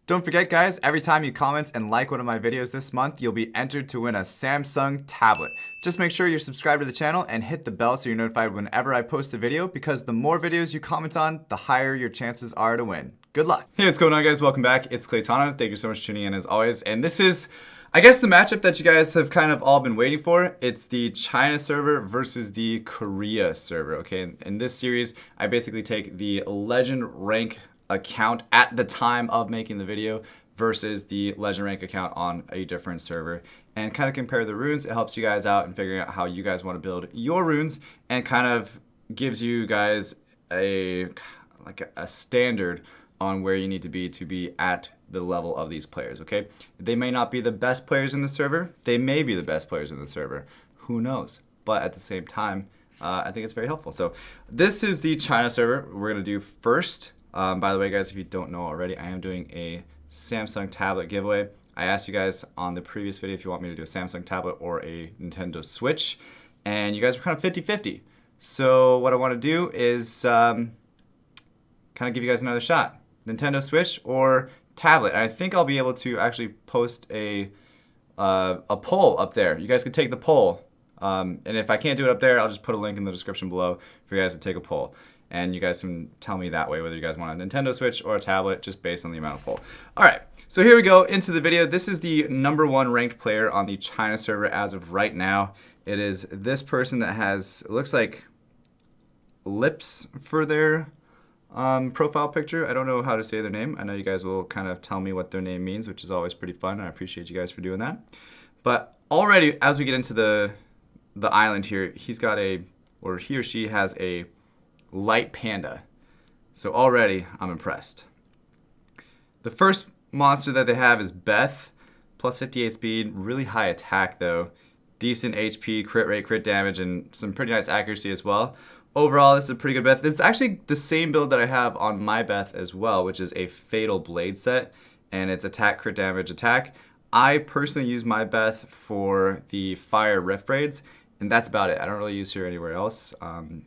Don't forget, guys, every time you comment and like one of my videos this month, you'll be entered to win a Samsung tablet. Just make sure you're subscribed to the channel and hit the bell so you're notified whenever I post a video, because the more videos you comment on, the higher your chances are to win. Good luck. Hey, what's going on, guys? Welcome back. It's Claytano. Thank you so much for tuning in as always. And this is, I guess, the matchup that you guys have kind of all been waiting for. It's the China server versus the Korea server, okay? In this series, I basically take the legend rank account at the time of making the video versus the legend rank account on a different server and kind of compare the runes. It helps you guys out in figuring out how you guys want to build your runes and kind of gives you guys a standard on where you need to be at the level of these players, okay? They may not be the best players in the server. They may be the best players in the server. Who knows? But at the same time, I think it's very helpful. So this is the China server we're going to do first. By the way, guys, if you don't know already, I am doing a Samsung tablet giveaway. I asked you guys on the previous video if you want me to do a Samsung tablet or a Nintendo Switch, and you guys were kind of 50-50. So what I want to do is kind of give you guys another shot. Nintendo Switch or tablet. And I think I'll be able to actually post a poll up there. You guys can take the poll. And if I can't do it up there, I'll just put a link in the description below for you guys to take a poll. And you guys can tell me that way whether you guys want a Nintendo Switch or a tablet, just based on the amount of poll. All right, so here we go into the video. This is the #1 ranked player on the China server as of right now. It is this person that has, it looks like, lips for their profile picture. I don't know how to say their name. I know you guys will kind of tell me what their name means, which is always pretty fun. I appreciate you guys for doing that. But already, as we get into the island here, he's got a, or he or she has a light panda. So already I'm impressed. The first monster that they have is Beth, plus 58 speed, really high attack though, decent HP, crit rate, crit damage, and some pretty nice accuracy as well. Overall, this is a pretty good Beth. It's actually the same build that I have on my Beth as well, which is a Fatal Blade set, and it's attack, crit damage, attack. I personally use my Beth for the Fire Rift Raids, and that's about it. I don't really use her anywhere else.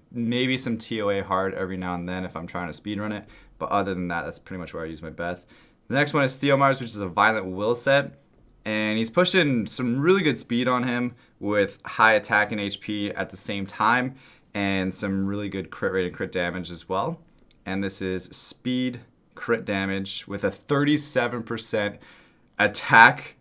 Maybe some TOA hard every now and then if I'm trying to speedrun it, but other than that, that's pretty much where I use my Beth. The next one is Theomars, which is a Violent Will set, and he's pushing some really good speed on him with high attack and HP at the same time, and some really good crit rate and crit damage as well. And this is speed, crit damage with a 37% attack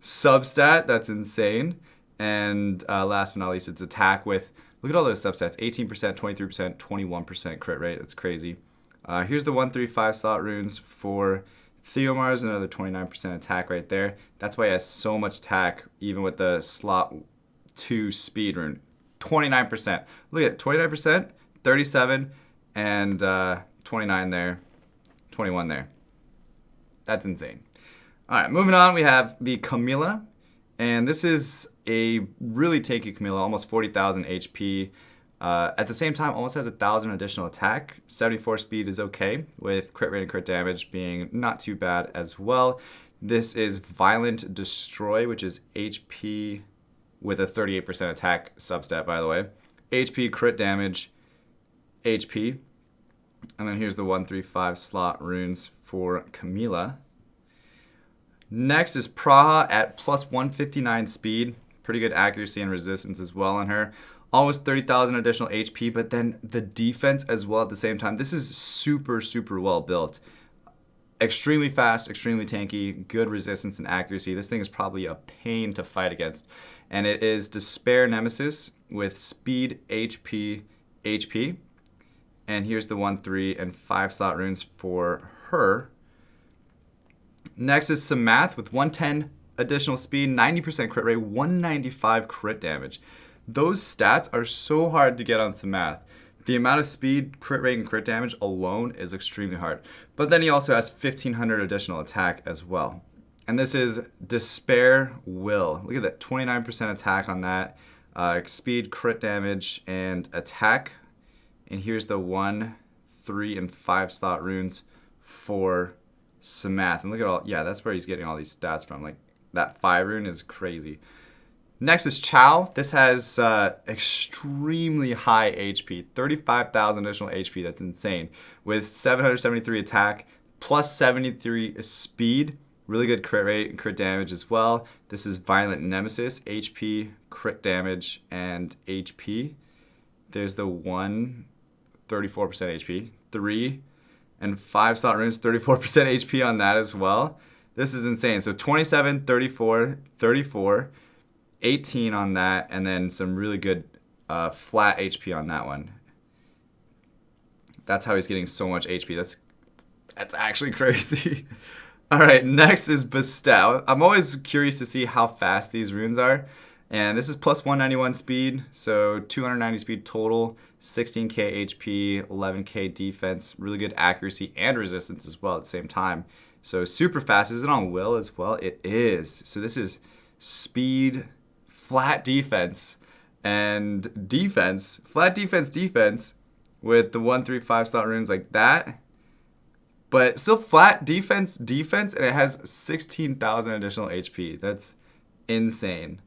substat. That's insane. And last but not least, it's attack with, look at all those substats, 18%, 23%, 21% crit rate. That's crazy. Here's the 135 slot runes for Theomars, another 29% attack right there. That's why he has so much attack, even with the slot 2 speed rune. 29%. Look at it, 29%, 37, and 29 there, 21 there. That's insane. All right, moving on, we have the Camilla, and this is a really tanky Camilla, almost 40,000 HP. At the same time, almost has 1,000 additional attack. 74 speed is okay, with crit rate and crit damage being not too bad as well. This is Violent Destroy, which is HP with a 38% attack substat, by the way. HP, crit damage, HP. And then here's the 135 slot runes for Camilla. Next is Praha at plus 159 speed. Pretty good accuracy and resistance as well on her. Almost 30,000 additional HP, but then the defense as well at the same time. This is super, super well built. Extremely fast, extremely tanky, good resistance and accuracy. This thing is probably a pain to fight against. And it is Despair Nemesis with speed, HP, HP. And here's the 1, 3, and 5 slot runes for her. Next is Samath with 110 additional speed, 90% crit rate, 195 crit damage. Those stats are so hard to get on Samath. The amount of speed, crit rate, and crit damage alone is extremely hard. But then he also has 1,500 additional attack as well. And this is Despair Will. Look at that, 29% attack on that. Speed, crit damage, and attack. And here's the 1, 3, and 5 slot runes for Samath. And look at all, yeah, that's where he's getting all these stats from. Like, that 5 rune is crazy. Next is Chow. This has extremely high HP, 35,000 additional HP. That's insane. With 773 attack, plus 73 speed, really good crit rate and crit damage as well. This is Violent Nemesis, HP, crit damage, and HP. There's the 1, 34% HP, 3 and 5 slot runes, 34% HP on that as well. This is insane. So 27, 34, 34, 18 on that, and then some really good flat HP on that one. That's how he's getting so much HP. That's actually crazy. All right, next is Bestow. I'm always curious to see how fast these runes are. And this is plus 191 speed, so 290 speed total, 16k HP, 11k defense, really good accuracy and resistance as well at the same time. So super fast. Is it on will as well? It is. So this is speed, flat defense, and defense. Flat defense, defense with the 1, 3, 5 slot runes like that. But still flat defense, defense, and it has 16,000 additional HP. That's insane.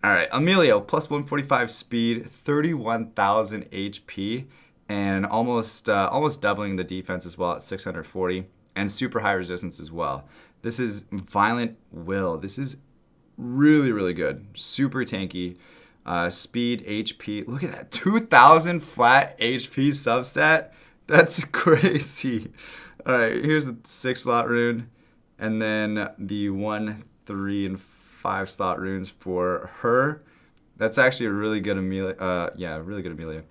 All right, Emilio, plus 145 speed, 31,000 HP, and almost doubling the defense as well at 640, and super high resistance as well. This is Violent Will. This is really, really good. Super tanky. Speed, HP. Look at that, 2,000 flat HP substat. That's crazy. All right, here's the 6 slot rune, and then the 1, 3, and 5 slot runes for her. That's actually a really good Amelia. Yeah, really good Amelia.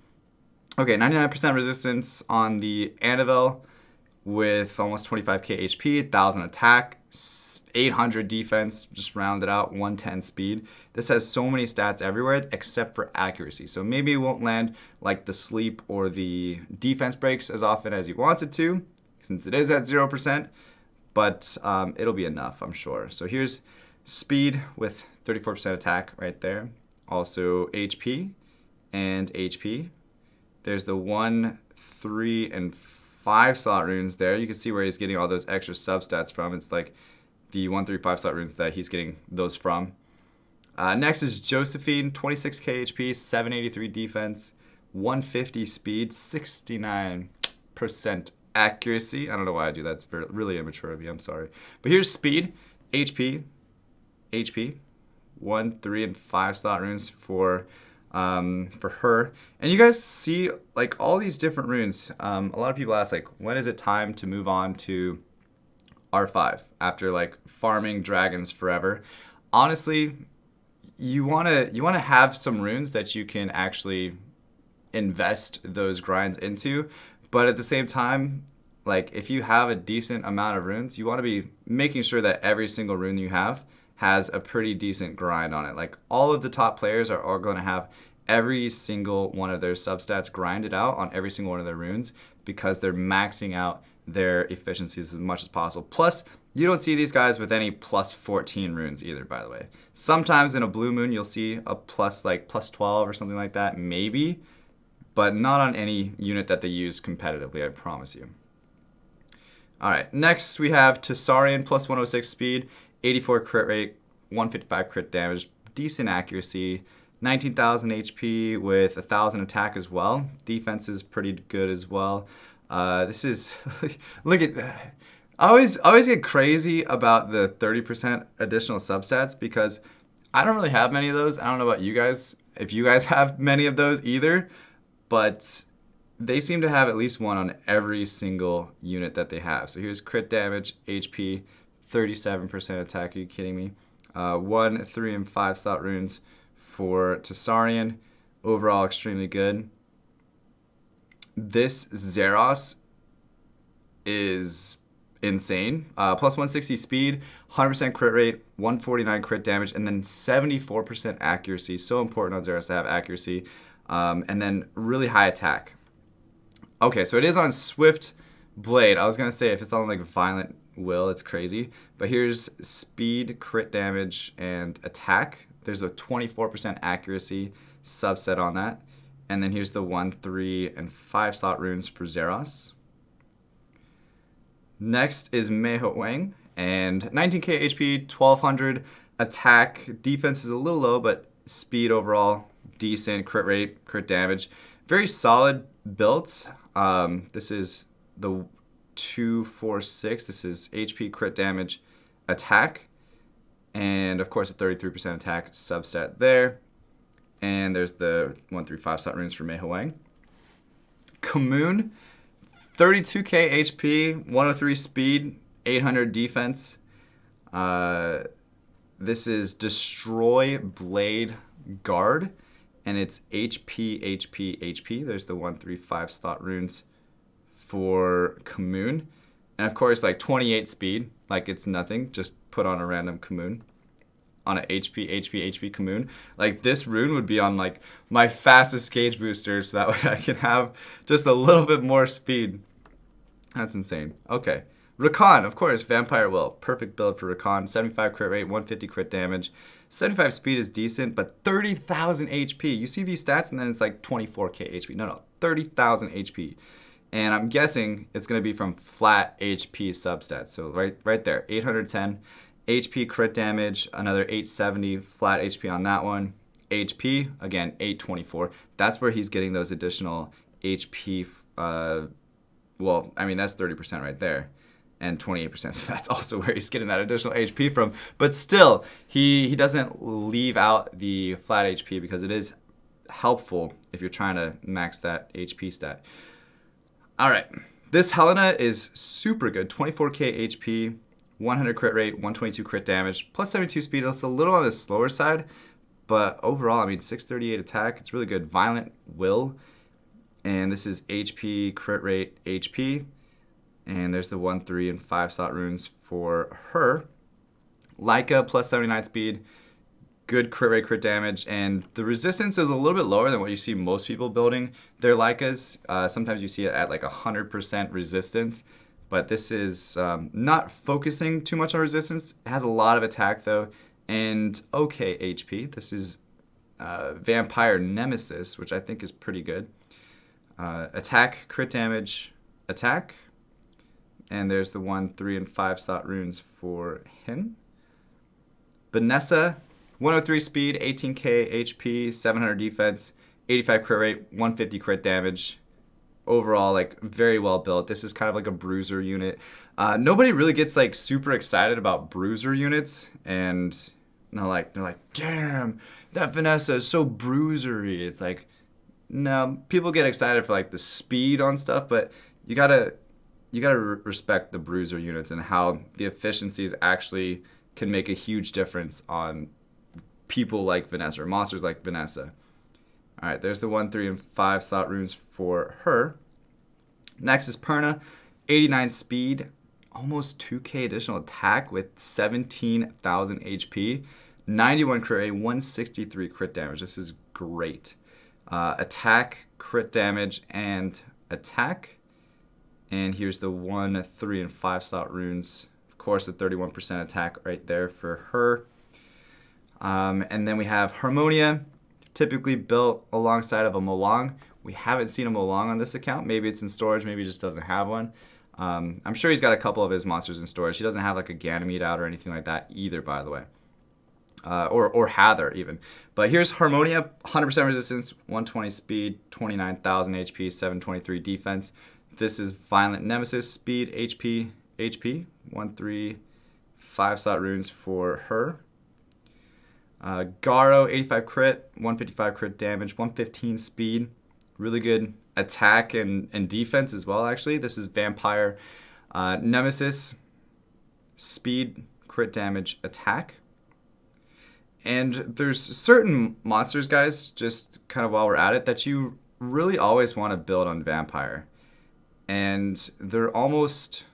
Okay, 99% resistance on the Annabelle with almost 25k HP, 1,000 attack, 800 defense, just rounded out, 110 speed. This has so many stats everywhere except for accuracy. So maybe it won't land like the sleep or the defense breaks as often as he wants it to, since it is at 0%, but it'll be enough, I'm sure. So here's speed with 34% attack right there. Also HP and HP. There's the 1, 3, and 5 slot runes there. You can see where he's getting all those extra substats from. It's like the 1, 3, 5 slot runes that he's getting those from. Next is Josephine, 26k HP, 783 defense, 150 speed, 69% accuracy. I don't know why I do that. It's really immature of me. I'm sorry. But here's speed, HP, 1, 3, and 5 slot runes for her. And you guys see like all these different runes. A lot of people ask like, when is it time to move on to R5 after like farming dragons forever? Honestly, you wanna have some runes that you can actually invest those grinds into, but at the same time, like if you have a decent amount of runes, you want to be making sure that every single rune you have has a pretty decent grind on it. Like all of the top players are all going to have every single one of their substats grinded out on every single one of their runes because they're maxing out their efficiencies as much as possible. Plus, you don't see these guys with any plus 14 runes either, by the way. Sometimes in a blue moon, you'll see a plus 12 or something like that, maybe, but not on any unit that they use competitively, I promise you. All right, next we have Tessarian, plus 106 speed, 84 crit rate, 155 crit damage, decent accuracy, 19,000 HP with 1,000 attack as well. Defense is pretty good as well. This is, look at that. I always get crazy about the 30% additional substats because I don't really have many of those. I don't know about you guys, if you guys have many of those either, but they seem to have at least one on every single unit that they have. So here's crit damage, HP, 37% attack. Are you kidding me? 1, 3, and 5 slot runes for Tessarian. Overall, extremely good. This Zeros is insane. Plus 160 speed, 100% crit rate, 149 crit damage, and then 74% accuracy. So important on Zeros to have accuracy. And then really high attack. Okay, so it is on Swift Blade. I was going to say if it's on like Violent Will, it's crazy. But here's speed, crit damage, and attack. There's a 24% accuracy subset on that. And then here's the 1, 3, and 5 slot runes for Zeros. Next is Meiho Wang, and 19k HP, 1200 attack. Defense is a little low, but speed overall decent. Crit rate, crit damage, very solid built. This is the 246. This is HP, crit damage, attack, and of course a 33% attack substat there. And there's the 135 slot runes for Mei Huang. Kamoon, 32k HP, 103 speed, 800 defense. This is Destroy Blade Guard, and it's HP, HP, HP. There's the 135 slot runes for Kamoon. And of course, like 28 speed, like it's nothing. Just put on a random Kamoon. On a HP, HP, HP Kamoon. Like this rune would be on like my fastest gauge booster, so that way I can have just a little bit more speed. That's insane. Okay. Rakan, of course, Vampire Will. Perfect build for Rakan. 75 crit rate, 150 crit damage. 75 speed is decent, but 30,000 HP. You see these stats and then it's like 24k HP. No, 30,000 HP. And I'm guessing it's going to be from flat HP substats. So right there, 810 HP crit damage, another 870 flat HP on that one. HP, again, 824. That's where he's getting those additional HP. Well, I mean, that's 30% right there. And 28%, so that's also where he's getting that additional HP from. But still, he doesn't leave out the flat HP because it is helpful if you're trying to max that HP stat. All right, this Helena is super good. 24k HP, 100 crit rate, 122 crit damage, plus 72 speed. It's a little on the slower side, but overall, I mean, 638 attack. It's really good. Violent Will, and this is HP, crit rate, HP. And there's the 1, 3, and 5 slot runes for her. Leica, plus 79 speed, good crit rate, crit damage, and the resistance is a little bit lower than what you see most people building their Leicas. Sometimes you see it at like 100% resistance, but this is not focusing too much on resistance. It has a lot of attack though, and okay HP. This is Vampire Nemesis, which I think is pretty good. Attack, crit damage, attack. And there's the 1, 3, and 5 slot runes for him. Vanessa, 103 speed, 18k HP, 700 defense, 85 crit rate, 150 crit damage. Overall, like very well built. This is kind of like a bruiser unit. Nobody really gets like super excited about bruiser units, and they're like, damn, that Vanessa is so bruisery. It's like, no, people get excited for like the speed on stuff, but you gotta respect the bruiser units and how the efficiencies actually can make a huge difference on people like Vanessa or monsters like Vanessa. All right, there's the 1, 3, and 5 slot runes for her. Next is Perna, 89 speed, almost 2k additional attack with 17,000 HP, 91 crit rate, 163 crit damage. This is great. Attack, crit damage, and attack. And here's the 1, 3, and 5 slot runes. Of course, the 31% attack right there for her. And then we have Harmonia, typically built alongside of a Molong. We haven't seen a Molong on this account. Maybe it's in storage, maybe he just doesn't have one. I'm sure he's got a couple of his monsters in storage. He doesn't have like a Ganymede out or anything like that either, by the way. Or Hather even. But here's Harmonia, 100% resistance, 120 speed, 29,000 HP, 723 defense. This is Violent Nemesis, speed, HP, HP, 1, 3, 5 slot runes for her. Garo, 85 crit, 155 crit damage, 115 speed. Really good attack and defense as well, actually. This is Vampire Nemesis, speed, crit damage, attack. And there's certain monsters, guys, just kind of while we're at it, that you really always want to build on Vampire. And they're almost,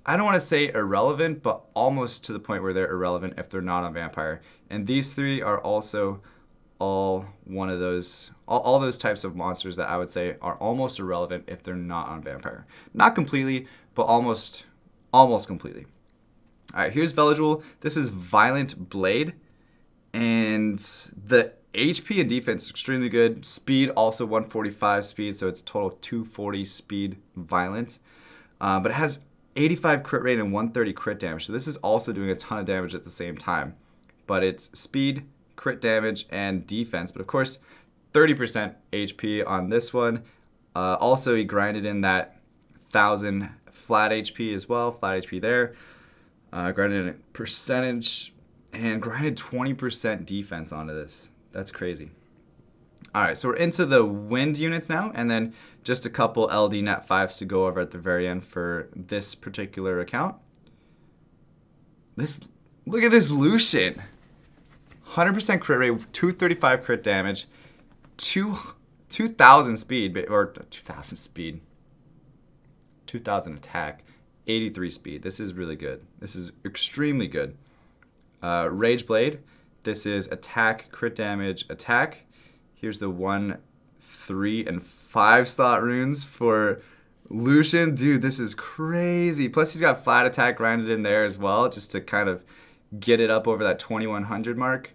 I don't want to say irrelevant, but almost to the point where they're irrelevant if they're not on Vampire. And these three are also all one of those, all those types of monsters that I would say are almost irrelevant if they're not on Vampire. Not completely, but almost completely. All right, here's Veligul. This is Violent Blade. And the HP and defense is extremely good. Speed also 145 speed, so it's total 240 speed violent. But it has 85 crit rate and 130 crit damage. So this is also doing a ton of damage at the same time. But it's speed, crit damage, and defense. But of course, 30% HP on this one. Also, he grinded in that 1,000 flat HP as well, flat HP there. Grinded a percentage and grinded 20% defense onto this. That's crazy. All right, so we're into the wind units now, and then just a couple LD Net 5s to go over at the very end for this particular account. Look at this Lucian. 100% crit rate, 235 crit damage, 2,000 speed, or 2,000 speed, 2,000 attack, 83 speed. This is really good. This is extremely good. Rage Blade. This is attack, crit damage, attack. Here's the 1, 3, and 5 slot runes for Lucian. Dude, this is crazy. Plus, he's got flat attack grinded in there as well, just to kind of get it up over that 2100 mark.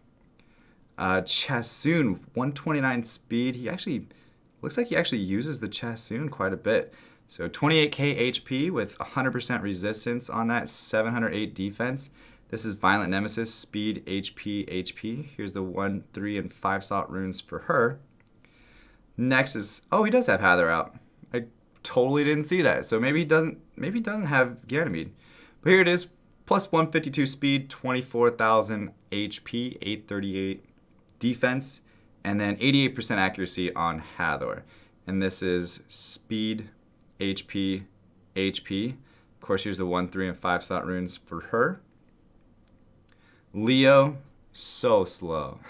Chassoon, 129 speed. He actually looks like he actually uses the Chassoon quite a bit. So 28k HP with 100% resistance on that, 708 defense. This is Violent Nemesis, speed, HP, HP. Here's the 1, 3, and 5 slot runes for her. Next is, oh, he does have Hather out. I totally didn't see that. So maybe he doesn't have Ganymede. But here it is, plus 152 speed, 24,000 HP, 838 defense, and then 88% accuracy on Hathor. And this is speed, HP, HP. Of course, here's the 1, 3, and 5 slot runes for her. Leo, so slow.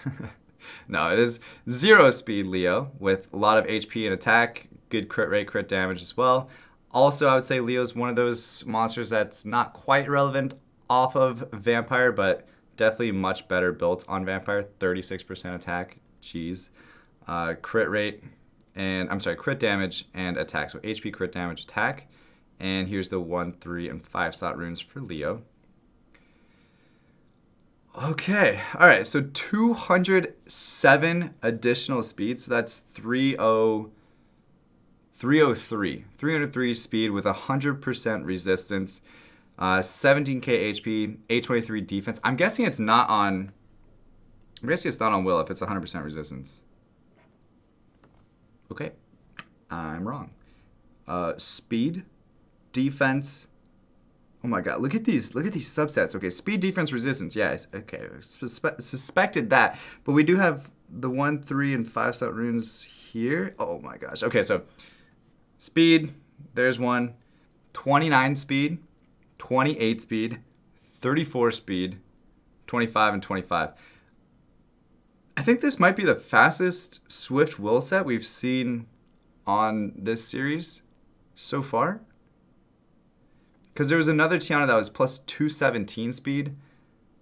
No, it is 0 speed Leo with a lot of HP and attack, good crit rate, crit damage as well. Also, I would say Leo's one of those monsters that's not quite relevant off of Vampire, but definitely much better built on Vampire. 36% attack, jeez. Crit rate, and I'm sorry, crit damage and attack. So HP, crit damage, attack. And here's the 1, 3, and 5 slot runes for Leo. Okay, all right, so 207 additional speed, so that's 303 speed with 100% resistance, 17k HP, 823 defense. I'm guessing it's not on Will if it's 100% resistance. Okay, I'm wrong. Speed, defense. Oh my god, look at these subsets. Okay, speed, defense, resistance. Yes, okay, suspected that. But we do have the 1, 3, and 5 slot runes here. Oh my gosh. Okay, so speed, there's one. 29 speed, 28 speed, 34 speed, 25, and 25. I think this might be the fastest Swift Will set we've seen on this series so far. Because there was another Tiana that was plus 217 speed,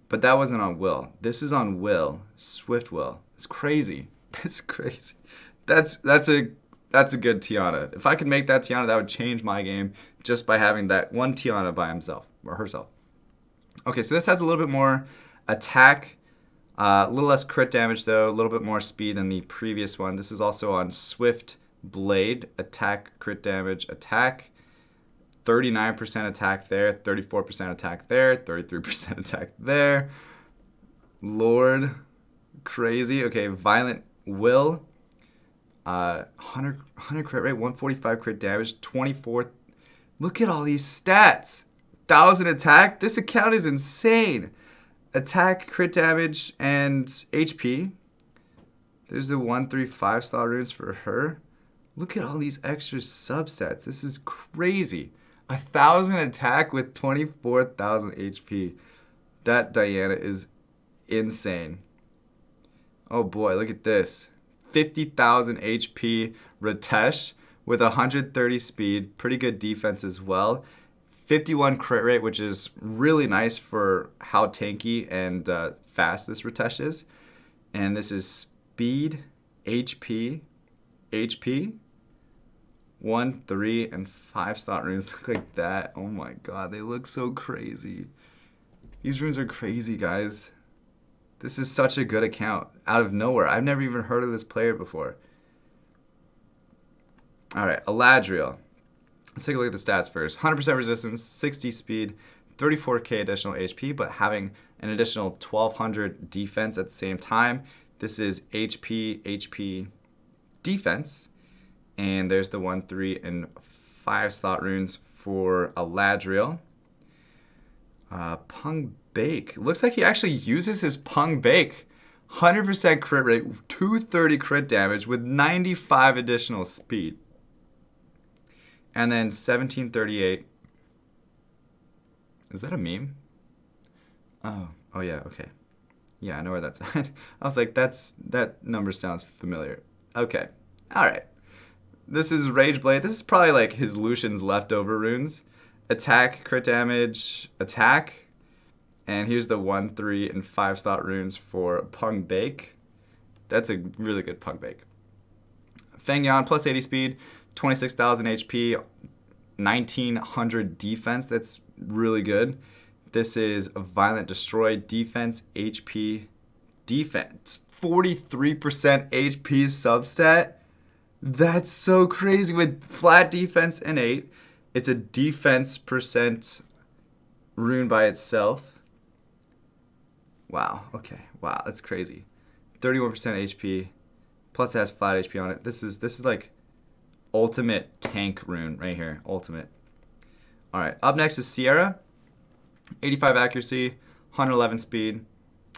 but that wasn't on Will. This is on Will, Swift Will. It's crazy. That's crazy. That's a good Tiana. If I could make that Tiana, that would change my game just by having that one Tiana by himself or herself. Okay, so this has a little bit more attack, a little less crit damage though, a little bit more speed than the previous one. This is also on Swift Blade, attack, crit damage, attack. 39% attack there, 34% attack there, 33% attack there. Lord, crazy. Okay, Violent Will, 100 crit rate, 145 crit damage, 24. Look at all these stats. 1,000 attack. This account is insane. Attack, crit damage, and HP. There's the 1, 3, 5 slot runes for her. Look at all these extra subsets. This is crazy. 1,000 attack with 24,000 HP. That Diana is insane. Oh boy, look at this. 50,000 HP Ritesh with 130 speed. Pretty good defense as well. 51 crit rate, which is really nice for how tanky and fast this Ritesh is. And this is speed, HP, HP. 1, 3, and 5 slot runes look like that. Oh my god, they look so crazy. These runes are crazy, guys. This is such a good account. Out of nowhere. I've never even heard of this player before. Alright, Eladriel. Let's take a look at the stats first. 100% resistance, 60 speed, 34k additional HP, but having an additional 1,200 defense at the same time. This is HP, HP, defense. And there's the 1, 3, and 5 slot runes for Eladriel. Pung Bake. Looks like he actually uses his Pung Bake. 100% crit rate, 230 crit damage with 95 additional speed. And then 1738. Is that a meme? Oh yeah, okay. Yeah, I know where that's at. I was like, that number sounds familiar. Okay, all right. This is Rage Blade. This is probably like his Lucian's leftover runes. Attack, crit damage, attack. And here's the 1, 3, and 5 slot runes for Pung Bake. That's a really good Pung Bake. Feng Yan, plus 80 speed, 26,000 HP, 1900 defense. That's really good. This is a Violent Destroy, defense, HP, defense. 43% HP substat. That's so crazy. With flat defense and 8, it's a defense percent rune by itself. Wow, okay. Wow, that's crazy. 31% HP, plus it has flat HP on it. This is like ultimate tank rune right here. Ultimate. All right, up next is Sierra. 85 accuracy, 111 speed,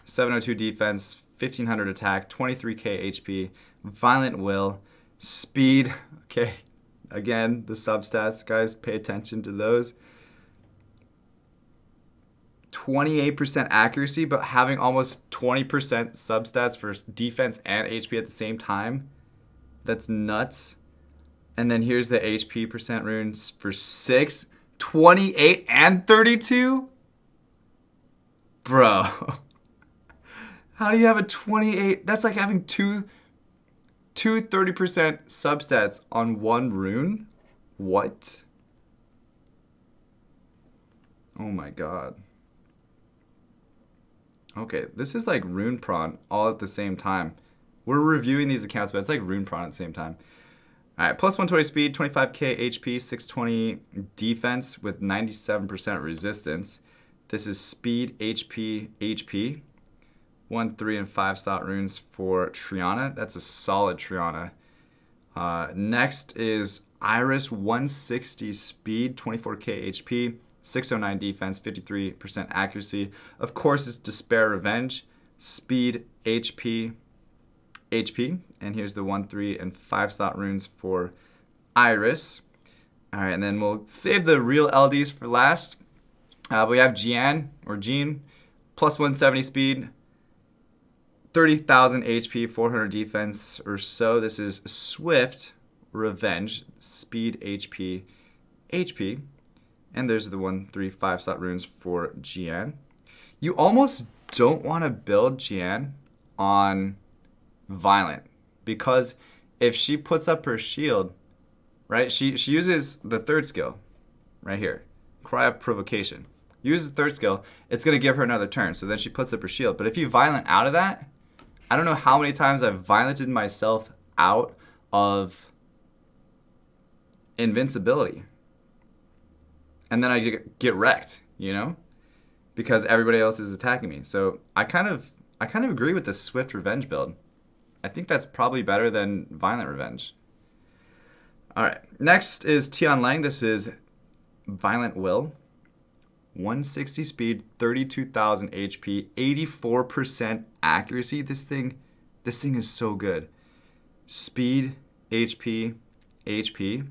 702 defense, 1500 attack, 23k HP, violent will, speed. Okay, again, the substats, guys, pay attention to those. 28% accuracy, but having almost 20% substats for defense and HP at the same time. That's nuts. And then here's the HP percent runes for 6, 28, and 32. Bro, how do you have a 28? That's like having two 30% substats on one rune. What? Oh my god. Okay, this is like Rune Prawn all at the same time. We're reviewing these accounts, but it's like Rune Prawn at the same time. All right, plus 120 speed, 25k HP, 620 defense with 97% resistance. This is speed, HP, HP. 1, 3, and 5 slot runes for Triana. That's a solid Triana. Next is Iris, 160 speed, 24k HP, 609 defense, 53% accuracy. Of course, it's Despair Revenge, speed, HP, HP. And here's the 1, 3, and 5 slot runes for Iris. All right, and then we'll save the real LDs for last. We have Jean, plus 170 speed, 30,000 HP, 400 defense or so. This is Swift Revenge, speed, HP, HP. And there's the 1, 3, 5 slot runes for Jean. You almost don't want to build Jean on Violent, because if she puts up her shield, right, she uses the third skill right here, Cry of Provocation. Uses the third skill, it's going to give her another turn, so then she puts up her shield. But if you Violent out of that, I don't know how many times I've violented myself out of invincibility. And then I get wrecked, you know? Because everybody else is attacking me. So I kind of agree with the Swift Revenge build. I think that's probably better than Violent Revenge. All right, next is Tian Lang. This is Violent Will. 160 speed, 32,000 HP, 84% accuracy. This thing is so good. Speed, HP, HP.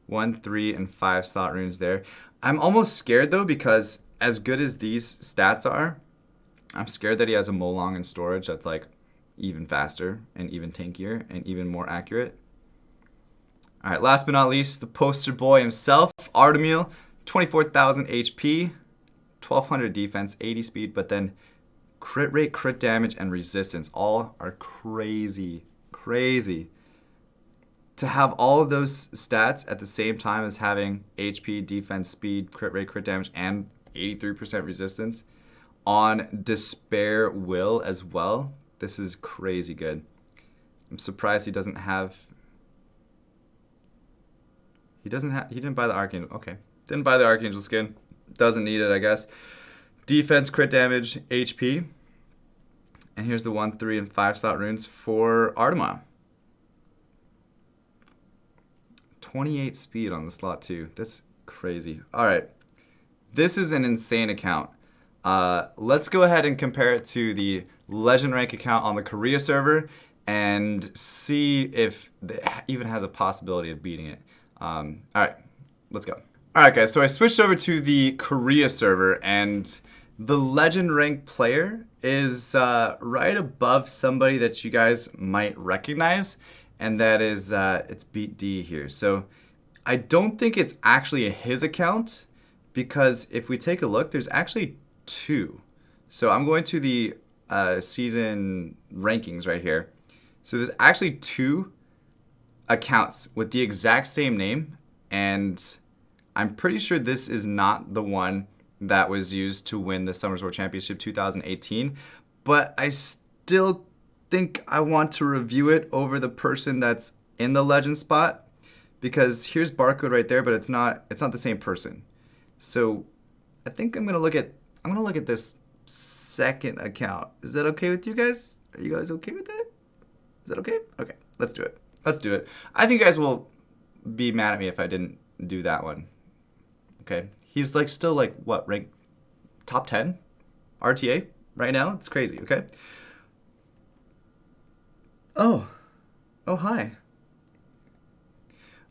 1, 3, and 5 slot runes there. I'm almost scared though, because as good as these stats are, I'm scared that he has a Molong in storage that's like even faster and even tankier and even more accurate. All right, last but not least, the poster boy himself, Artemil, 24,000 HP, 1,200 defense, 80 speed, but then crit rate, crit damage, and resistance all are crazy, crazy. To have all of those stats at the same time as having HP, defense, speed, crit rate, crit damage, and 83% resistance on Despair Will as well, this is crazy good. I'm surprised he didn't buy the Archangel. Okay. Didn't buy the Archangel skin. Doesn't need it, I guess. Defense, crit damage, HP. And here's the 1, 3, and 5 slot runes for Artemil. 28 speed on the slot too. That's Crazy. All right. This is an insane account. Let's go ahead and compare it to the Legend Rank account on the Korea server and see if it even has a possibility of beating it. All right, let's go. All right, guys, so I switched over to the Korea server, and the Legend Rank player is right above somebody that you guys might recognize, and that is, it's beat.d here. So I don't think it's actually his account, because if we take a look, there's actually two. So I'm going to the season rankings right here. So there's actually two accounts with the exact same name, and I'm pretty sure this is not the one that was used to win the Summers World Championship 2018, but I still think I want to review it over the person that's in the legend spot, because here's barcode right there, but it's not the same person. So I think I'm gonna look at this second account. Is that okay with you guys? Are you guys okay with that? Is that okay? Okay, let's do it. Let's do it. I think you guys will be mad at me if I didn't do that one. Okay, he's like still like what, rank top 10 RTA right now? It's crazy. Okay. Oh, hi.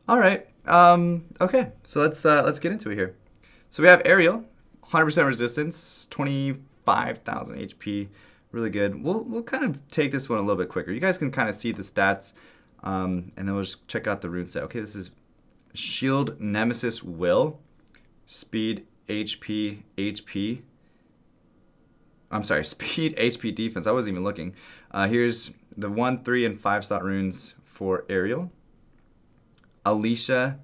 All right. Okay, so let's get into it here. So we have Ariel, 100% resistance, 25,000 HP, really good. We'll kind of take this one a little bit quicker. You guys can kind of see the stats, and then we'll just check out the rune set. Okay, this is Shield, Nemesis, Will, Speed, HP, HP. I'm sorry, Speed, HP, Defense. I wasn't even looking. Here's the 1, 3, and 5 slot runes for Ariel. Alicia,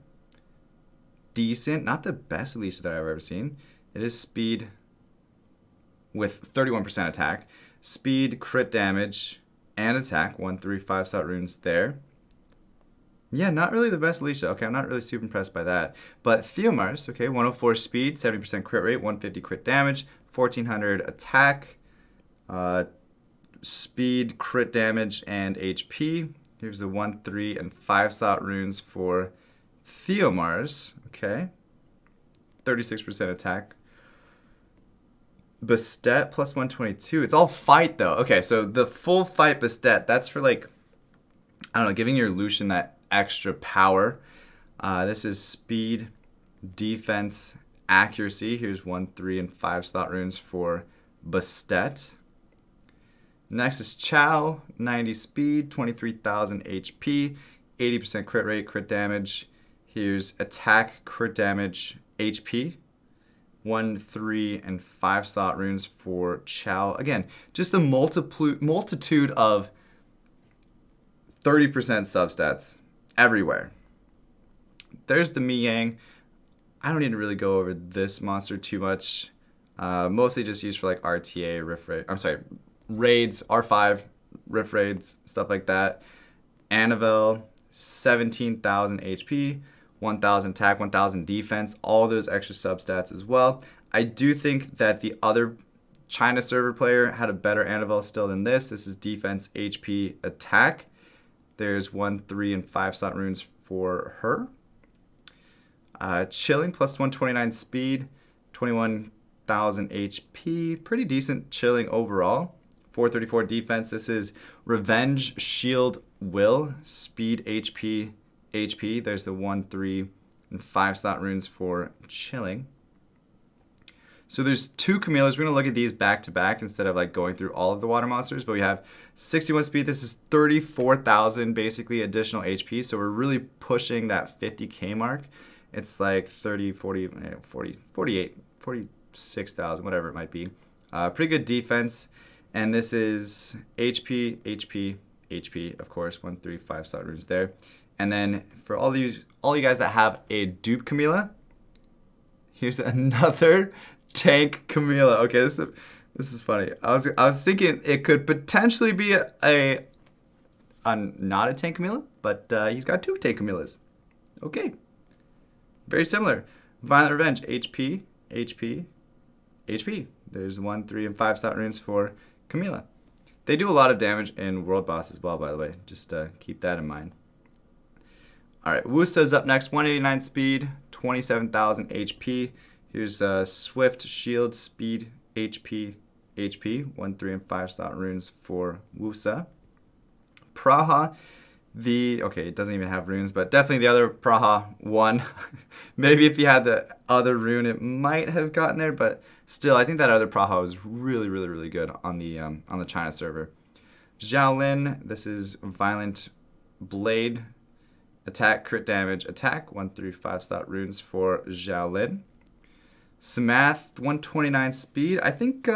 decent, not the best Alicia that I've ever seen. It is speed with 31% attack. Speed, crit damage, and attack. 1, 3, 5 slot runes there. Yeah, not really the best Alicia. Okay, I'm not really super impressed by that. But Theomars, okay, 104 speed, 70% crit rate, 150 crit damage, 1400 attack, speed, crit damage, and HP. Here's the 1, 3, and 5 slot runes for Theomars. Okay. 36% attack. Bastet plus 122. It's all fight though. Okay, so the full fight Bastet, that's for like, I don't know, giving your Lucian that extra power. This is speed, defense, accuracy. Here's 1, 3, and 5 slot runes for Bastet. Next is Chow, 90 speed, 23,000 HP, 80% crit rate, crit damage. Here's attack, crit damage, HP. 1, 3, and 5 slot runes for Chow. Again, just a multitude of 30% substats everywhere. There's the Mi Yang. I don't need to really go over this monster too much. Mostly just used for like RTA, riff raid. I'm sorry, raids, R5, riff raids, stuff like that. Annabelle, 17,000 HP, 1,000 attack, 1,000 defense, all those extra substats as well. I do think that the other China server player had a better Annabelle still than this. This is defense, HP, attack. There's 1, 3, and 5 slot runes for her. Chilling, plus 129 speed, 21,000 HP. Pretty decent chilling overall. 434 defense. This is Revenge, Shield, Will, Speed, HP, HP. There's the 1, 3, and 5 slot runes for chilling. So there's 2 Camillas. We're going to look at these back to back instead of like going through all of the water monsters. But we have 61 speed. This is 34,000 basically additional HP. So we're really pushing that 50K mark. It's like 30, 40, 40, 48, 46,000, whatever it might be. Pretty good defense. And this is HP, HP, HP, of course. 1, 3, 5 slot runes there. And then for all you guys that have a dupe Camilla, here's another tank Camilla. Okay, this is funny. I was thinking it could potentially be a not a tank Camilla, but he's got 2 tank Camillas. Okay, very similar. Violent Revenge, HP, HP, HP. There's 1, 3, and 5 slot runes for Camilla. They do a lot of damage in World Boss as well, by the way. Just keep that in mind. All right, Wusa's up next, 189 speed, 27,000 HP. Here's Swift Shield Speed HP, 1, 3, and 5 slot runes for Wusa. Praha, okay, it doesn't even have runes, but definitely the other Praha 1. Maybe if you had the other rune, it might have gotten there, but still, I think that other Praha was really, really, really good on the China server. Xiaolin, this is Violent Blade. Attack, crit damage, attack. 1, 3, 5 slot runes for Xiaolin. Samath, 129 speed. I think,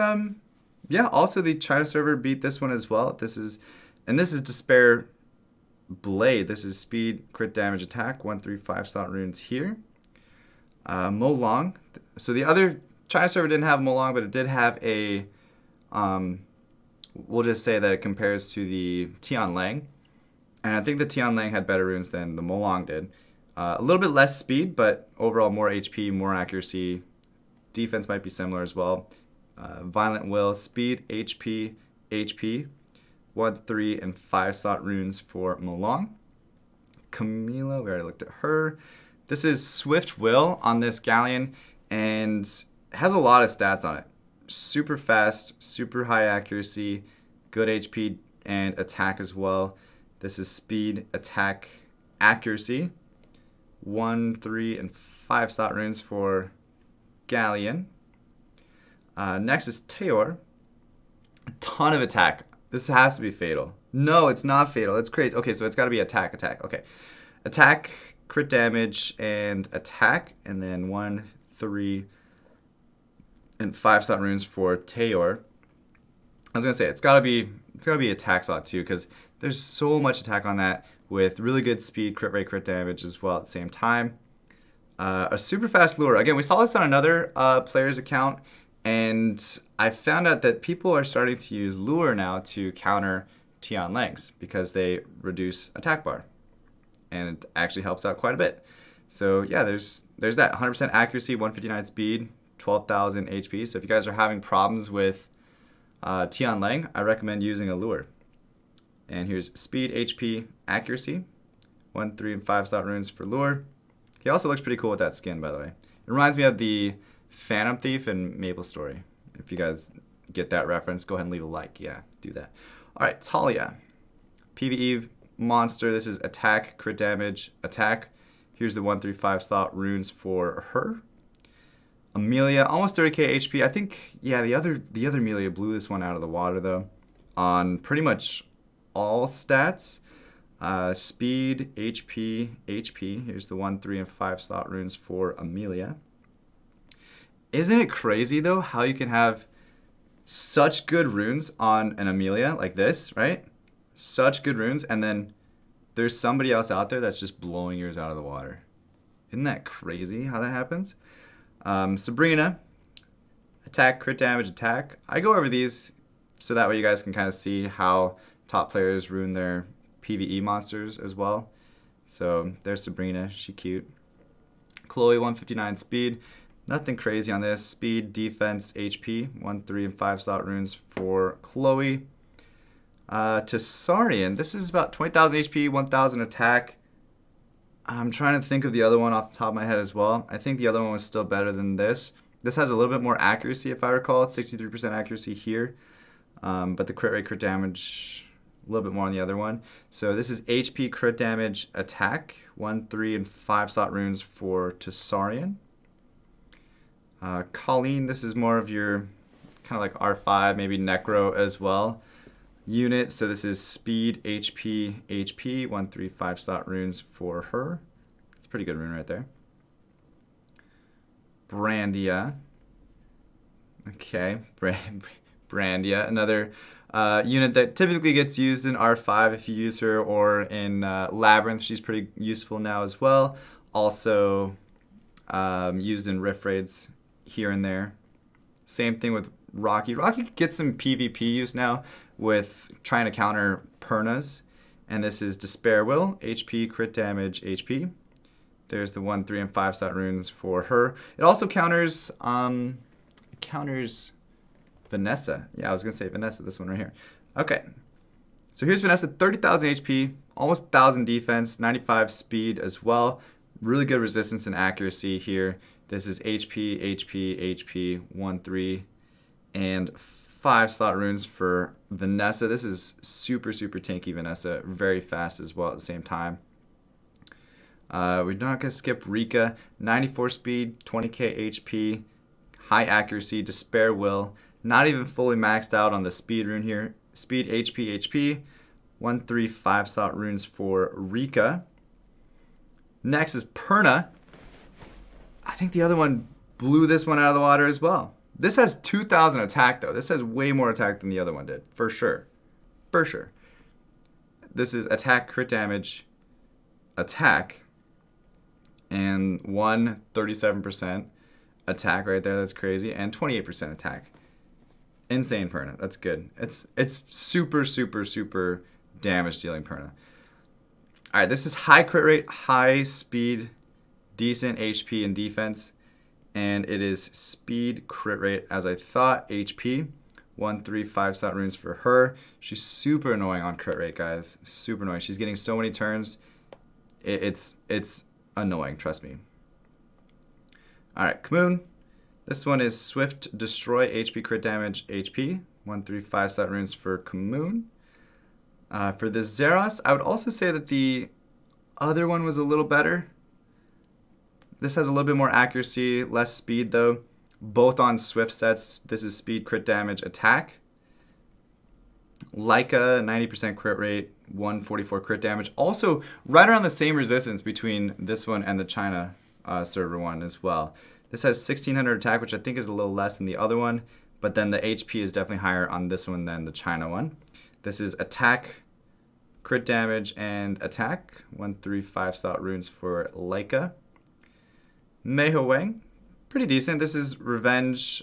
yeah, also the China server beat this one as well. This is Despair Blade. This is speed, crit damage, attack. 1, 3, 5 slot runes here. Molong. So the other China server didn't have Molong, but it did have a, we'll just say that it compares to the Tianlang. And I think the Tianlang had better runes than the Molong did. A little bit less speed, but overall more HP, more accuracy. Defense might be similar as well. Violent Will, speed, HP. 1, 3, and 5 slot runes for Molong. Camila, we already looked at her. This is Swift Will on this galleon, and has a lot of stats on it. Super fast, super high accuracy, good HP and attack as well. This is speed, attack, accuracy. 1, 3, and 5 slot runes for Galleon. Next is Teor. A ton of attack. This has to be fatal. No, it's not fatal. It's crazy. Okay, so it's got to be attack. Okay. Attack, crit damage, and attack. And then 1, 3, and 5 slot runes for Teor. I was going to say, it's got to be attack slot too, because there's so much attack on that with really good speed, crit rate, crit damage as well at the same time. A super fast lure. Again, we saw this on another player's account, and I found out that people are starting to use lure now to counter Tianlangs because they reduce attack bar, and it actually helps out quite a bit. So yeah, there's that 100% accuracy, 159 speed, 12,000 HP. So if you guys are having problems with Tianlang, I recommend using a lure. And here's speed, HP, accuracy. 1, 3, and 5 slot runes for lure. He also looks pretty cool with that skin, by the way. It reminds me of the Phantom Thief in Maple Story. If you guys get that reference, go ahead and leave a like. Yeah, do that. All right, Talia. PvE monster. This is attack, crit damage, attack. Here's the 1, 3, 5 slot runes for her. Amelia, almost 30k HP. I think, yeah, the other Amelia blew this one out of the water, though, on pretty much all stats. Speed, HP. Here's the 1, 3, and 5 slot runes for Amelia. Isn't it crazy, though, how you can have such good runes on an Amelia like this, right? Such good runes, and then there's somebody else out there that's just blowing yours out of the water. Isn't that crazy how that happens? Sabrina, attack, crit damage, attack. I go over these so that way you guys can kind of see how top players ruin their PvE monsters as well. So there's Sabrina, she cute. Chloe, 159 speed. Nothing crazy on this. Speed, defense, HP. 1, 3, and 5 slot runes for Chloe. Tesarian, this is about 20,000 HP, 1,000 attack. I'm trying to think of the other one off the top of my head as well. I think the other one was still better than this. This has a little bit more accuracy, if I recall. It's 63% accuracy here. But the crit rate, crit damage, a little bit more on the other one. So this is HP, crit damage, attack. 1, 3, and 5 slot runes for Tesarian. Colleen, this is more of your kind of like R5, maybe Necro as well unit. So this is speed, HP, 1, 3, 5 slot runes for her. It's a pretty good rune right there. Brandia. Okay, Brandia, another unit that typically gets used in R5 if you use her, or in Labyrinth. She's pretty useful now as well. Also used in Rift Raids here and there. Same thing with Rocky. Rocky gets some PvP use now with trying to counter Pernas. And this is Despair Will, HP, crit damage, HP. There's the 1, 3, and 5 slot runes for her. It also counters Vanessa. Yeah, I was going to say Vanessa, this one right here. Okay. So here's Vanessa, 30,000 HP, almost 1,000 defense, 95 speed as well. Really good resistance and accuracy here. This is HP, HP, HP, 1, 3, and 5 slot runes for Vanessa. This is super, super tanky Vanessa. Very fast as well at the same time. We're not going to skip Rika. 94 speed, 20k HP, high accuracy, Despair Will. Not even fully maxed out on the speed rune here. Speed, HP, HP. 1, 3, 5 slot runes for Rika. Next is Perna. I think the other one blew this one out of the water as well. This has 2,000 attack though. This has way more attack than the other one did, for sure. For sure. This is attack, crit damage, attack, and 37% attack right there. That's crazy. And 28% attack. Insane Perna. That's good. It's super, super, super damage dealing Perna. All right, this is high crit rate, high speed, decent HP and defense, and it is speed crit rate as I thought. HP, 1, 3, 5 slot runes for her. She's super annoying on crit rate, guys. Super annoying. She's getting so many turns. It's annoying. Trust me. All right, Kamoon. This one is Swift Destroy, HP crit damage, HP. 1, 3, 5 slot runes for Kamoon. For the Zeros, I would also say that the other one was a little better. This has a little bit more accuracy, less speed though. Both on Swift sets. This is speed, crit damage, attack. Leica, 90% crit rate, 144 crit damage. Also, right around the same resistance between this one and the China server one as well. This has 1600 attack, which I think is a little less than the other one, but then the HP is definitely higher on this one than the China one. This is attack, crit damage, and attack. 1, 3, 5 slot runes for Leica. Mei Ho Wang, pretty decent. This is revenge,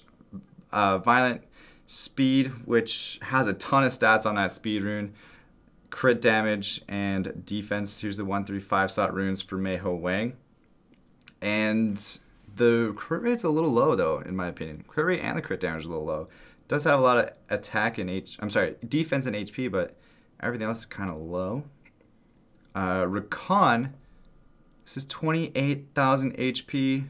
violent, speed, which has a ton of stats on that speed rune. Crit damage and defense. Here's the 1, 3, 5 slot runes for Mei Ho Wang. And the crit rate's a little low though, in my opinion. Crit rate and the crit damage is a little low. Does have a lot of attack and defense and HP, but everything else is kind of low. Rakan, this is 28,000 HP.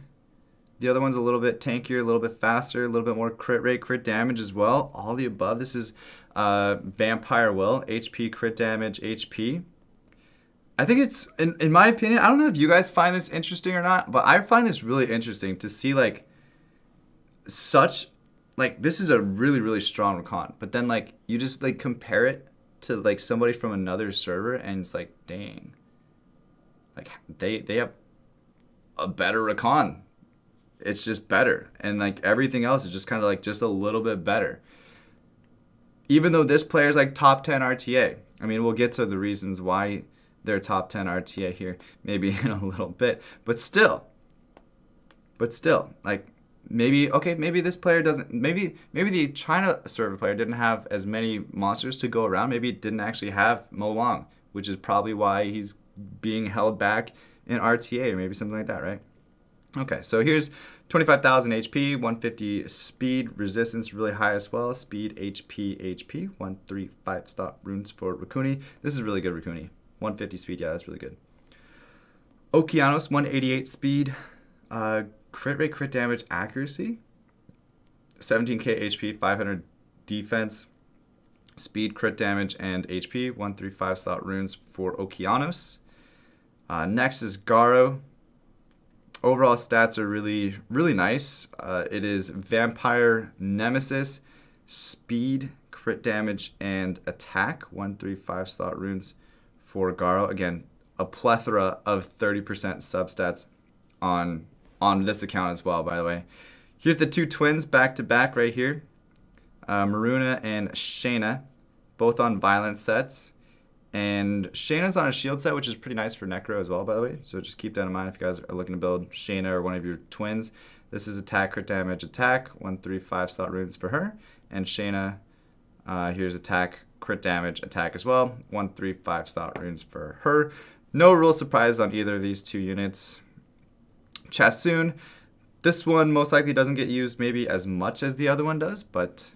The other one's a little bit tankier, a little bit faster, a little bit more crit rate, crit damage as well. All the above. This is Vampire Will, HP, crit damage, HP. I think it's, in my opinion, I don't know if you guys find this interesting or not, but I find this really interesting to see like this is a really, really strong Rakan, but then like you just like compare it to like somebody from another server and it's like, dang, like they have a better Rakan. It's just better. And like everything else is just kind of like just a little bit better. Even though this player is like top 10 RTA. I mean, we'll get to the reasons why they're top 10 RTA here maybe in a little bit. But still, like maybe this player doesn't, maybe the China server player didn't have as many monsters to go around. Maybe it didn't actually have Mo Long, which is probably why he's being held back in RTA or maybe something like that, right? Okay, so here's 25,000 HP, 150 speed, resistance really high as well. Speed, HP, 1, 3, 5 slot runes for Rikuni. This is really good Rikuni. 150 speed, yeah, that's really good. Okeanos, 188 speed, crit rate, crit damage, accuracy. 17k HP, 500 defense, speed, crit damage, and HP. 1, 3, 5 slot runes for Okeanos. Next is Garo. Overall stats are really, really nice. It is Vampire Nemesis, speed, crit damage, and attack. 1, 3, 5 slot runes for Garo. Again, a plethora of 30% substats on this account as well, by the way. Here's the two twins back to back right here. Maruna and Shayna, both on violent sets. And Shayna's on a shield set, which is pretty nice for Necro as well, by the way. So just keep that in mind if you guys are looking to build Shayna or one of your twins. This is attack, crit damage, attack. 1, 3, 5 slot runes for her. And Shayna, here's attack, crit damage, attack as well. 1, 3, 5 slot runes for her. No real surprises on either of these two units. Chasun, this one most likely doesn't get used maybe as much as the other one does, but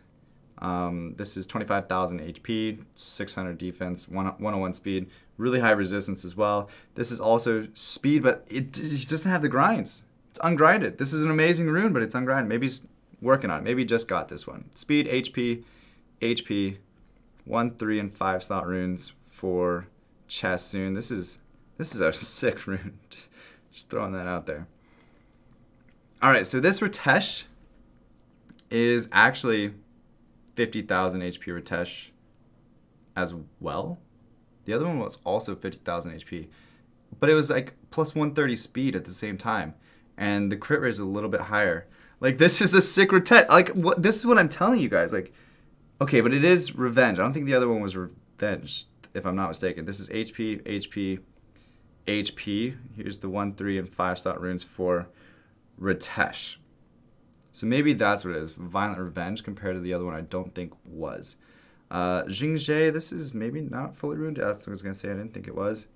This is 25,000 HP, 600 defense, 101 speed, really high resistance as well. This is also speed, but it doesn't have the grinds. It's ungrinded. This is an amazing rune, but it's ungrinded. Maybe he's working on it. Maybe he just got this one. Speed, HP, 1, 3, and 5 slot runes for chest soon. This is a sick rune. Just throwing that out there. All right, so this Ritesh is actually 50,000 HP Ritesh as well. The other one was also 50,000 HP, but it was like plus 130 speed at the same time, and the crit rate is a little bit higher. Like, this is a sick Ritesh. Like, what? This is what I'm telling you guys. Like, okay, but it is revenge. I don't think the other one was revenge, if I'm not mistaken. This is HP. Here's the 1, 3, and 5 slot runes for Ritesh. So maybe that's what it is. Violent Revenge compared to the other one I don't think was. Jingzhe, this is maybe not fully ruined. That's what I was going to say. I didn't think it was.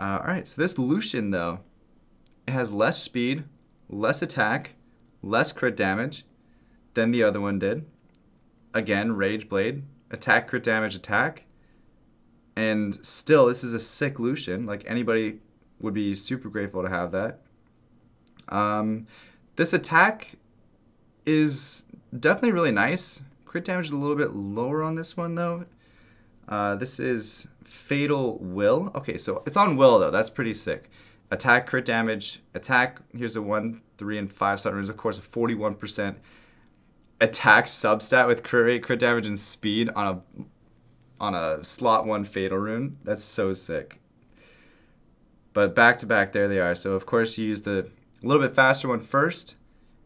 Alright, so this Lucian, though, it has less speed, less attack, less crit damage than the other one did. Again, Rage Blade. Attack, crit damage, attack. And still, this is a sick Lucian. Like, anybody would be super grateful to have that. This attack is definitely really nice. Crit damage is a little bit lower on this one, though. This is Fatal Will. Okay, so it's on Will, though. That's pretty sick. Attack, crit damage, attack. Here's a 1, 3, and 5 slot runes. Of course, a 41% attack substat with crit rate, crit damage, and speed on a slot 1 Fatal rune. That's so sick. But back to back, there they are. So, of course, you use the a little bit faster one first,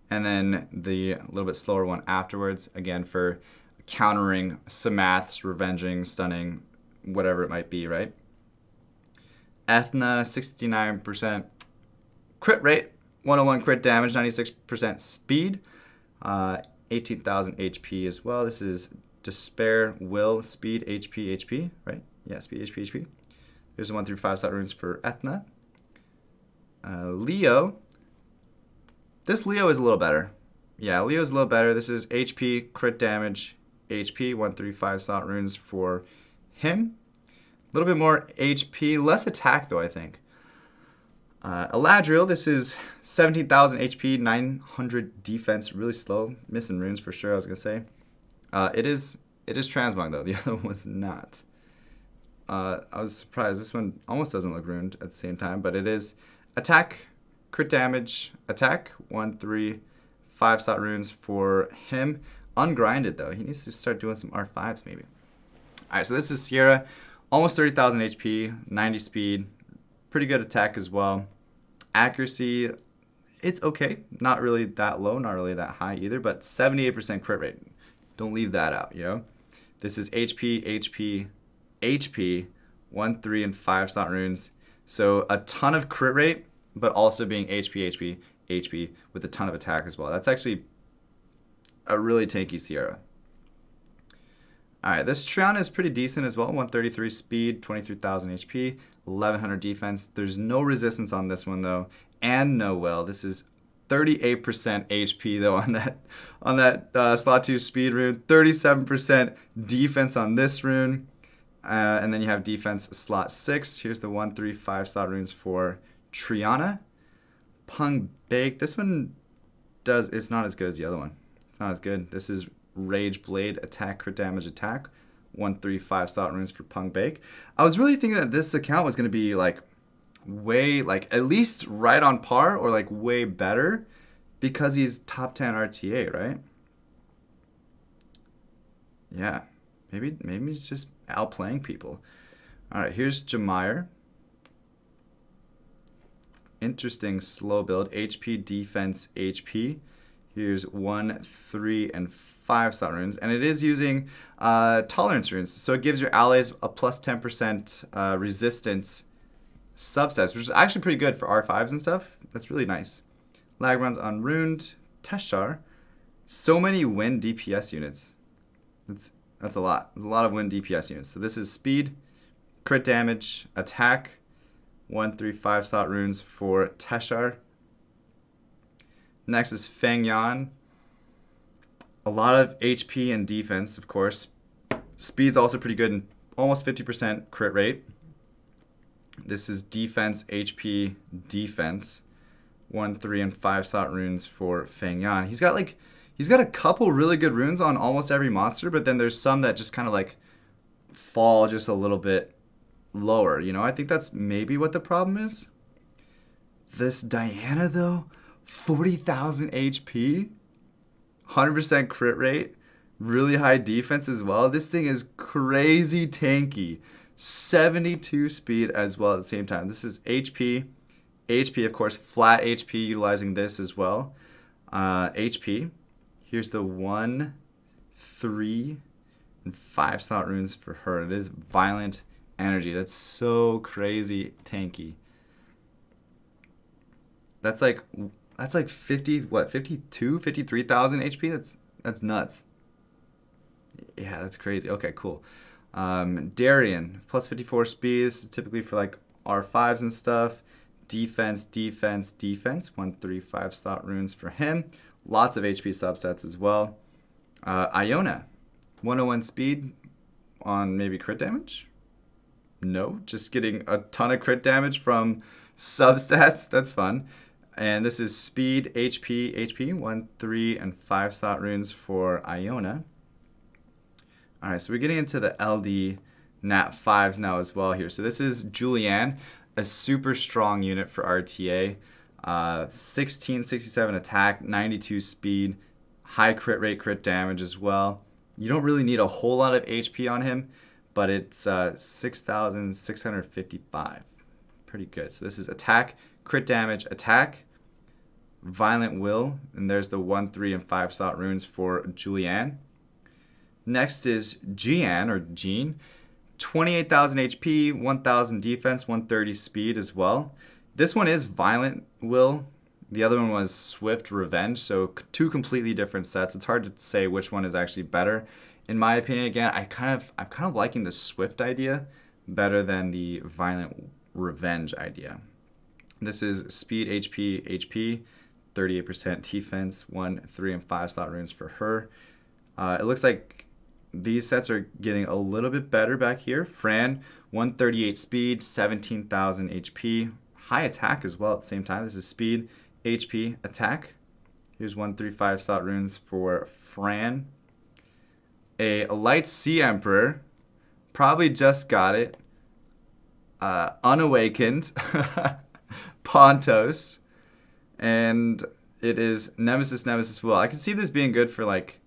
and then the little bit slower one afterwards, again, for countering Samaths, revenging, stunning, whatever it might be, right? Ethna, 69% crit rate, 101 crit damage, 96% speed, 18,000 HP as well. This is Despair, Will, Speed, HP, right? Yeah, Speed, HP. Here's the 1 through 5 slot runes for Ethna. Leo. This Leo is a little better. Yeah, Leo's a little better. This is HP, crit damage, HP, 1 through 5 slot runes for him. A little bit more HP, less attack though, I think. Eladriel, this is 17,000 HP, 900 defense, really slow. Missing runes for sure, I was going to say. It is transmog though, the other one was not. I was surprised. This one almost doesn't look ruined at the same time, but it is attack, crit damage, attack, 1, 3, 5 slot runes for him. Ungrinded though. He needs to start doing some R5s maybe. Alright, so this is Sierra. Almost 30,000 HP, 90 speed. Pretty good attack as well. Accuracy, it's okay. Not really that low, not really that high either, but 78% crit rate. Don't leave that out, you know? This is HP, 1, 3, and 5 slot runes. So a ton of crit rate, but also being HP with a ton of attack as well. That's actually a really tanky Sierra. Alright, this Triana is pretty decent as well. 133 speed, 23,000 HP, 1,100 defense. There's no resistance on this one though, and no will. This is 38% HP though on that slot 2 speed rune. 37% defense on this rune. And then you have defense slot 6. Here's the 1, 3, 5 slot runes for Triana. Pung Bake. This one it's not as good as the other one. It's not as good. This is Rage Blade, attack, crit damage, attack. 1, 3, 5 slot runes for Pung Bake. I was really thinking that this account was going to be like way, like at least right on par or like way better because he's top 10 RTA, right? Yeah. Maybe he's just outplaying people. All right, here's Jameir. Interesting slow build. HP, defense, HP. Here's 1, 3, and 5 slot runes. And it is using tolerance runes. So it gives your allies a plus 10% resistance subsets, which is actually pretty good for R5s and stuff. That's really nice. Lag runs unruned. Teshar. So many win DPS units. That's a lot. A lot of win DPS units. So this is speed, crit damage, attack. 1, 3, 5 slot runes for Teshar. Next is Feng Yan. A lot of HP and defense, of course. Speed's also pretty good, and almost 50% crit rate. This is defense, HP, defense. 1, 3, and 5 slot runes for Feng Yan. He's got a couple really good runes on almost every monster, but then there's some that just kind of like fall just a little bit lower. You know, I think that's maybe what the problem is. This Diana though, 40,000 HP, 100% crit rate, really high defense as well. This thing is crazy tanky. 72 speed as well at the same time. This is HP. HP, of course, flat HP, utilizing this as well. HP. Here's the 1, 3, and 5 slot runes for her. It is violent energy. That's so crazy tanky. That's like 50, what, 52, 53,000 HP? That's nuts. Yeah, that's crazy. Okay, cool. Darien, plus 54 speed. This is typically for like R5s and stuff. Defense, defense, defense. 1, 3, 5 slot runes for him. Lots of HP subsets as well. Iona, 101 speed on maybe crit damage? No, just getting a ton of crit damage from substats. That's fun. And this is speed, HP, HP. 1, 3, and 5 slot runes for Iona. All right, so we're getting into the LD Nat 5s now as well here. So this is Julianne, a super strong unit for RTA. 1667 attack, 92 speed, high crit rate, crit damage as well. You don't really need a whole lot of HP on him, but it's 6,655. Pretty good. So this is attack, crit damage, attack, violent will, and there's the 1, 3, and 5 slot runes for Julianne. Next is Jean, or Jean. 28,000 HP, 1,000 defense, 130 speed as well. This one is Violent Will. The other one was Swift Revenge, so two completely different sets. It's hard to say which one is actually better. In my opinion, again, I'm kind of liking the Swift idea better than the Violent Revenge idea. This is Speed, HP, HP, 38% defense, 1, 3, and 5 slot runes for her. It looks like these sets are getting a little bit better back here. Fran, 138 speed, 17,000 HP. High attack as well at the same time. This is speed, HP, attack. Here's 1, 3, 5 slot runes for Fran. A Light Sea Emperor. Probably just got it. Unawakened. Pontos. And it is Nemesis, Nemesis Will. I can see this being good for like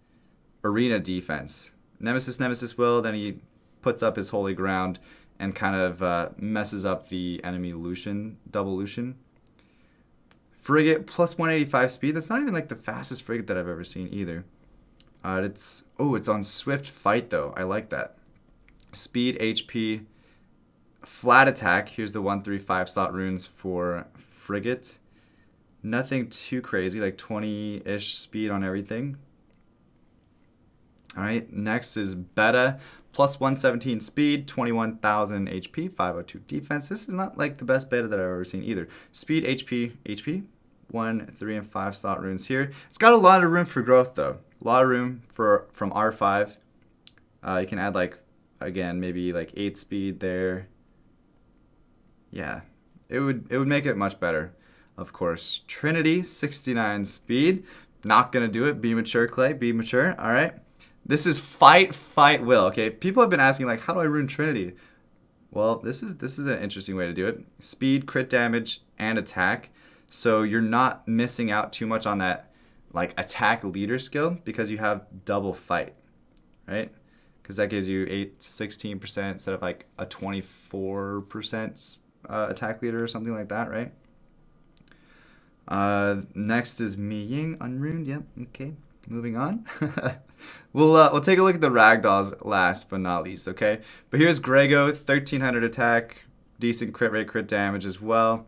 arena defense. Nemesis, Nemesis Will, then he puts up his holy ground and kind of messes up the enemy Lucian, double Lucian. Frigate, plus 185 speed. That's not even like the fastest frigate that I've ever seen either. It's on Swift Fight though. I like that. Speed, HP, flat attack. Here's the 1, 3, 5 slot runes for Frigate. Nothing too crazy, like 20-ish speed on everything. All right, next is Beta, plus 117 speed, 21,000 HP, 502 defense. This is not like the best beta that I've ever seen either. Speed, HP, HP, 1, 3, and 5 slot runes here. It's got a lot of room for growth though. A lot of room from R5. You can add like, again, maybe like 8 speed there. Yeah, it would make it much better, of course. Trinity, 69 speed. Not gonna do it. Be mature, Clay. Be mature. All right. This is Fight, Fight, Will. Okay, people have been asking like, how do I rune Trinity? Well, this is an interesting way to do it. Speed, crit damage, and attack. So you're not missing out too much on that like attack leader skill because you have double fight, right? Because that gives you 16% instead of like a 24% attack leader or something like that, right? Next is Mi Ying, unruned. Yep. Okay. Moving on. We'll take a look at the ragdolls last but not least, okay? But here's Grego, 1300 attack, decent crit rate, crit damage as well.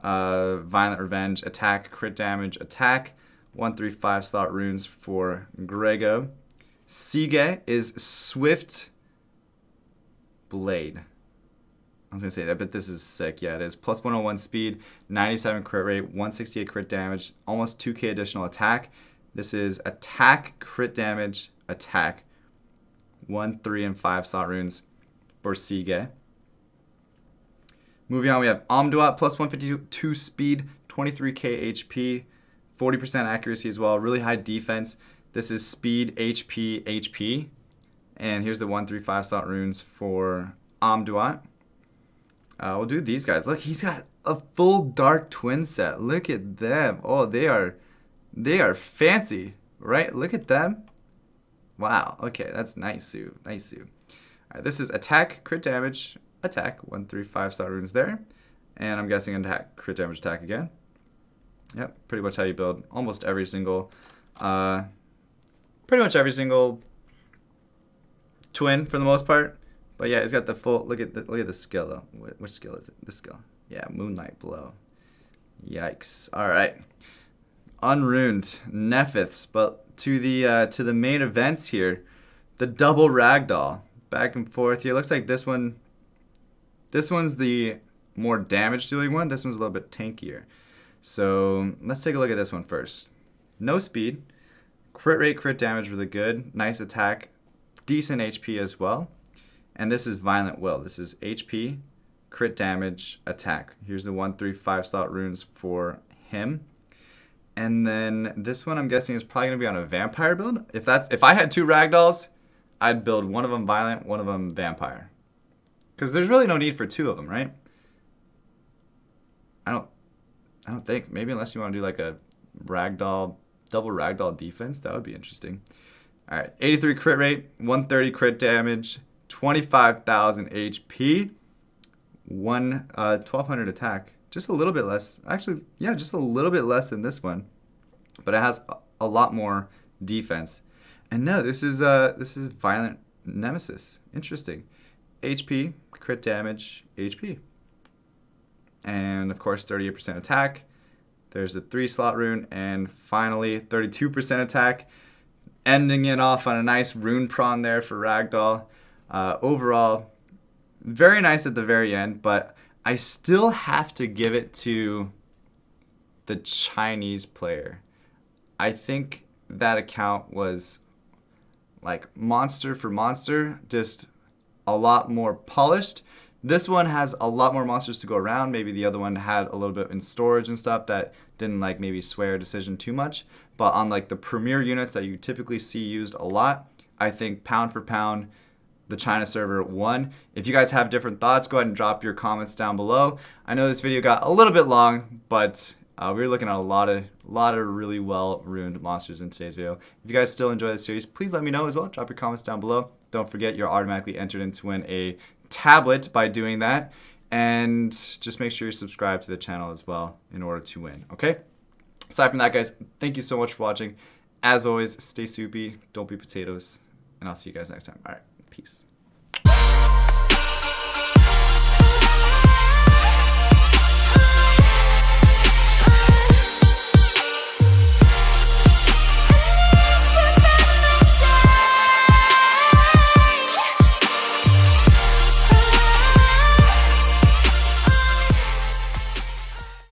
Violent Revenge, attack, crit damage, attack. 1, 3, 5 slot runes for Grego. Sige is Swift Blade. I was going to say that, but this is sick. Yeah, it is. Plus 101 speed, 97 crit rate, 168 crit damage, almost 2k additional attack. This is attack, crit damage, attack. 1, 3, and 5 slot runes for Sige. Moving on, we have Amduat plus 152 speed, 23k HP, 40% accuracy as well, really high defense. This is speed, HP, HP. And here's the 1, 3, 5 slot runes for Amduat. We'll do these guys. Look, he's got a full Dark Twin set. Look at them. Oh, they are fancy, right? Look at them. Wow. Okay, that's nice, Sue. Nice, Sue. All right, this is attack, crit damage, attack. 1, 3, 5 slot runes there. And I'm guessing attack, crit damage, attack again. Yep, pretty much how you build almost every single, twin for the most part. But yeah, it's got the full. Look at the skill though. Which skill is it? This skill. Yeah, Moonlight Blow. Yikes! All right, unruined Nephiths. But to the main events here, the double ragdoll back and forth here. Looks like this one. This one's the more damage dealing one. This one's a little bit tankier. So let's take a look at this one first. No speed, crit rate, crit damage, really good. Nice attack, decent HP as well. And this is Violent Will. This is HP, crit damage, attack. Here's the 1, 3, 5 slot runes for him. And then this one I'm guessing is probably gonna be on a vampire build. If I had 2 ragdolls, I'd build one of them violent, one of them vampire. Because there's really no need for 2 of them, right? I don't think. Maybe unless you want to do like a ragdoll, double ragdoll defense, that would be interesting. All right, 83 crit rate, 130 crit damage, 25,000 HP, 1200 attack. Just a little bit less. Actually, yeah, just a little bit less than this one, but it has a lot more defense. And no, this is Violent Nemesis. Interesting. HP, crit damage, HP. And of course 38% attack. There's the 3 slot rune, and finally 32% attack, ending it off on a nice rune prawn there for Ragdoll. Overall, very nice at the very end, but I still have to give it to the Chinese player. I think that account was like monster for monster, just a lot more polished. This one has a lot more monsters to go around. Maybe the other one had a little bit in storage and stuff that didn't like maybe sway our decision too much. But on like the premier units that you typically see used a lot, I think pound for pound, the China server won. If you guys have different thoughts, go ahead and drop your comments down below. I know this video got a little bit long, but we were looking at a lot of really well ruined monsters in today's video. If you guys still enjoy this series, please let me know as well. Drop your comments down below. Don't forget, you're automatically entered in to win a tablet by doing that, and just make sure you're subscribed to the channel as well in order to win. Okay, aside from that, guys, thank you so much for watching. As always, stay soupy, don't be potatoes, and I'll see you guys next time. All right, peace.